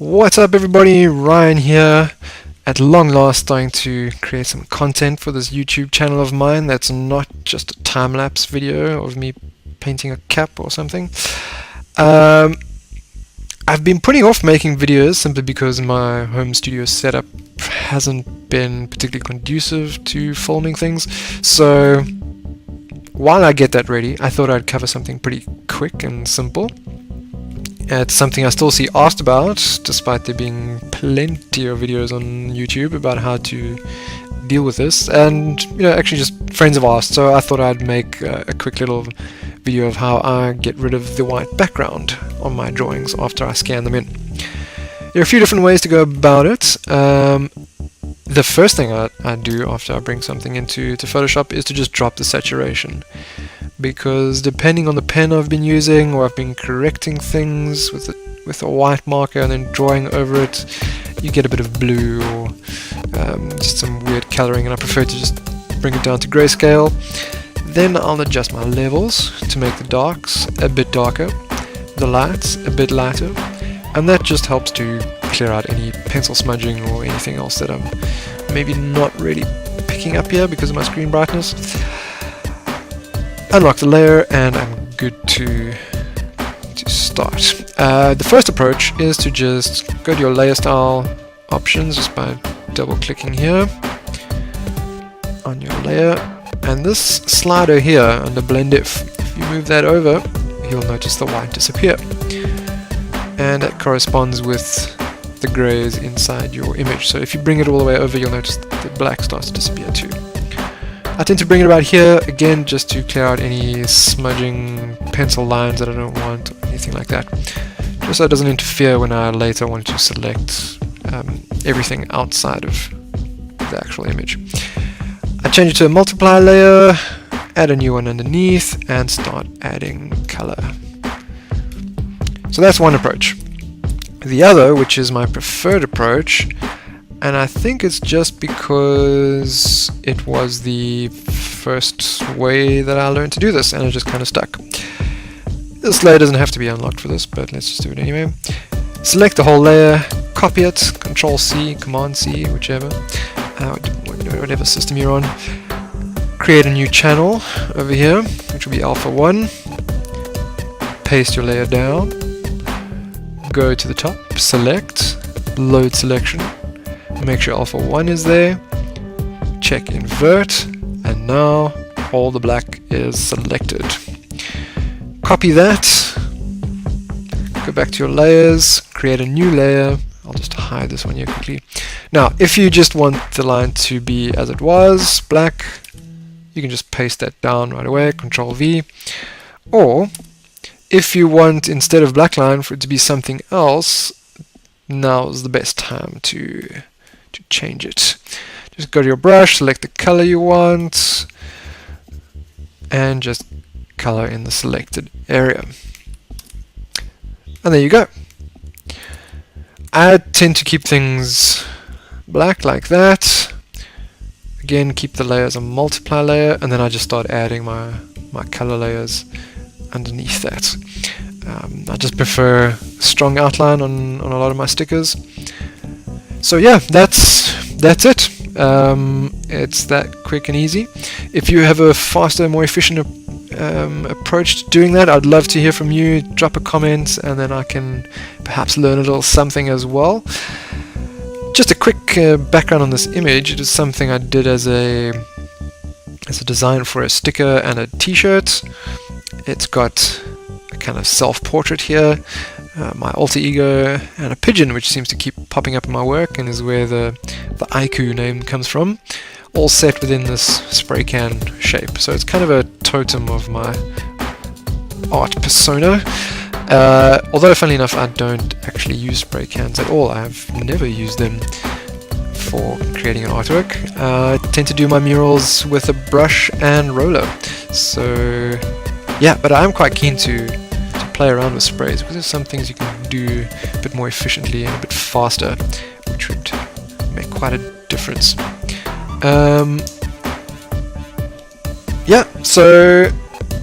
What's up everybody, Ryan here, at long last starting to create some content for this YouTube channel of mine that's not just a time-lapse video of me painting a cap or something. I've been putting off making videos simply because my home studio setup hasn't been particularly conducive to filming things, so while I get that ready, I thought I'd cover something pretty quick and simple. It's something I still see asked about, despite there being plenty of videos on YouTube about how to deal with this, and actually just friends have asked, so I thought I'd make a quick little video of how I get rid of the white background on my drawings after I scan them in. There are a few different ways to go about it. The first thing I do after I bring something into Photoshop is to just drop the saturation, because depending on the pen I've been using, or I've been correcting things with a white marker and then drawing over it, you get a bit of blue or just some weird coloring, and I prefer to just bring it down to grayscale. Then I'll adjust my levels to make the darks a bit darker, the lights a bit lighter, and that just helps to clear out any pencil smudging or anything else that I'm maybe not really picking up here because of my screen brightness. Unlock the layer and I'm good to start. The first approach is to just go to your layer style options just by double clicking here on your layer, and this slider here under blend if you move that over, you'll notice the white disappear, and that corresponds with the grays inside your image. So if you bring it all the way over, you'll notice the black starts to disappear too. I tend to bring it about here again just to clear out any smudging pencil lines that I don't want or anything like that, just so it doesn't interfere when I later want to select everything outside of the actual image. I change it to a multiply layer, add a new one underneath, and start adding color. So that's one approach. The other, which is my preferred approach, and I think it's just because it was the first way that I learned to do this and it just kind of stuck. This layer doesn't have to be unlocked for this, but let's just do it anyway. Select the whole layer, copy it, Control C, Command C, whichever, whatever system you're on. Create a new channel over here, which will be Alpha 1. Paste your layer down. Go to the top, select, load selection. Make sure Alpha 1 is there, check invert, and now all the black is selected. Copy that, go back to your layers, create a new layer. I'll just hide this one here quickly. Now if you just want the line to be as it was, black, you can just paste that down right away, Control V. Or if you want, instead of black line, for it to be something else, now's the best time to change it. Just go to your brush, select the color you want, and just color in the selected area. And there you go. I tend to keep things black like that. Again, keep the layer as a multiply layer, and then I just start adding my color layers underneath that. I just prefer a strong outline on a lot of my stickers. So yeah, that's it. It's that quick and easy. If you have a faster, more efficient approach to doing that, I'd love to hear from you. Drop a comment and then I can perhaps learn a little something as well. Just a quick background on this image. It is something I did as a design for a sticker and a t-shirt. It's got a kind of self-portrait here, my alter ego, and a pigeon which seems to keep popping up in my work and is where the Aiku name comes from, all set within this spray can shape. So it's kind of a totem of my art persona. Although funnily enough I don't actually use spray cans at all. I've never used them for creating an artwork. I tend to do my murals with a brush and roller. So yeah, but I'm quite keen to play around with sprays because there's some things you can do a bit more efficiently and a bit faster, which would make quite a difference. Yeah, so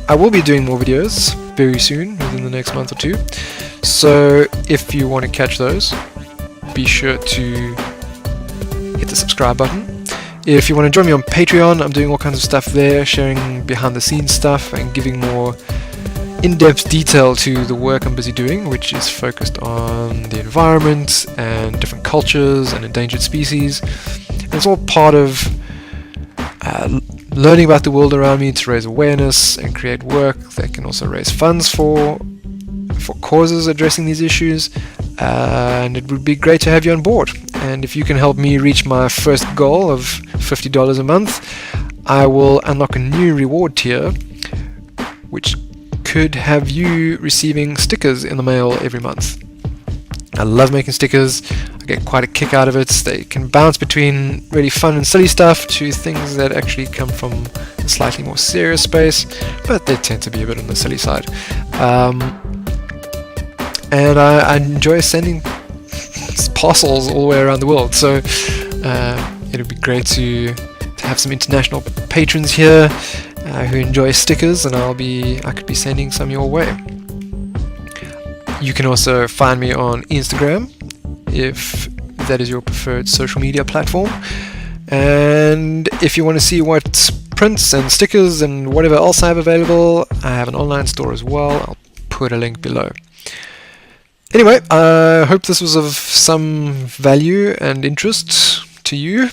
I will be doing more videos very soon, within the next month or two. So if you want to catch those, be sure to hit the subscribe button. If you want to join me on Patreon, I'm doing all kinds of stuff there, sharing behind the scenes stuff and giving more in-depth detail to the work I'm busy doing, which is focused on the environment and different cultures and endangered species. And it's all part of learning about the world around me to raise awareness and create work that can also raise funds for causes addressing these issues. And it would be great to have you on board. And if you can help me reach my first goal of $50 a month, I will unlock a new reward tier, which could have you receiving stickers in the mail every month. I love making stickers. I get quite a kick out of it. They can bounce between really fun and silly stuff to things that actually come from a slightly more serious space, but they tend to be a bit on the silly side. And I enjoy sending parcels all the way around the world, so it would be great to have some international patrons here who enjoy stickers, and I could be sending some your way. You can also find me on Instagram if that is your preferred social media platform. And if you want to see what prints and stickers and whatever else I have available, I have an online store as well. I'll put a link below. Anyway, I hope this was of some value and interest to you,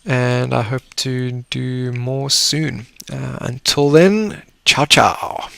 and I hope to do more soon. Until then, ciao ciao.